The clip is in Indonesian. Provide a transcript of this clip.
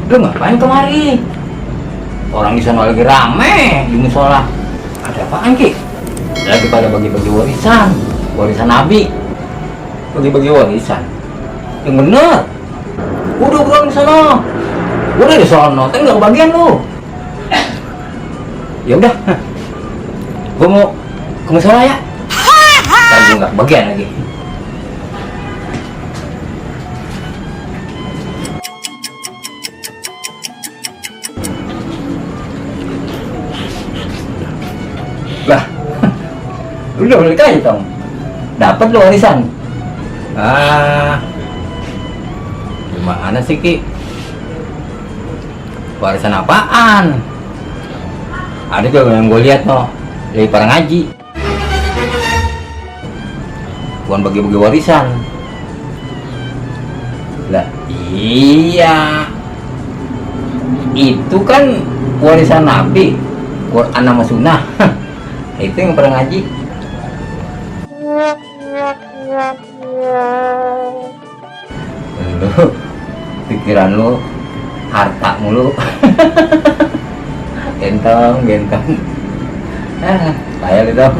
Lu ngapain kemari? Orang di sana lagi rame di musola. Ada apaan, Ki? Lagi pada bagi-bagi warisan. Warisan Nabi. Bagi-bagi warisan. Yang bener. Udah buruan di sana. Udah di sana, tapi nggak kebagian lu. Ya udah. Gua mau ke musola ya. Ntar gua nggak kebagian lagi. Lah, udah balik aja dong. Dapat lo warisan. Gimana sih, Ki? Warisan apaan? Ada tuh yang gue lihat no, dari para ngaji. Bukan bagi-bagi warisan. Lah, iya. Itu kan warisan Nabi, Quran sama Sunnah. Itu yang pernah ngaji. Lu pikiran lu harta mulu. Gentong kayak lu dong.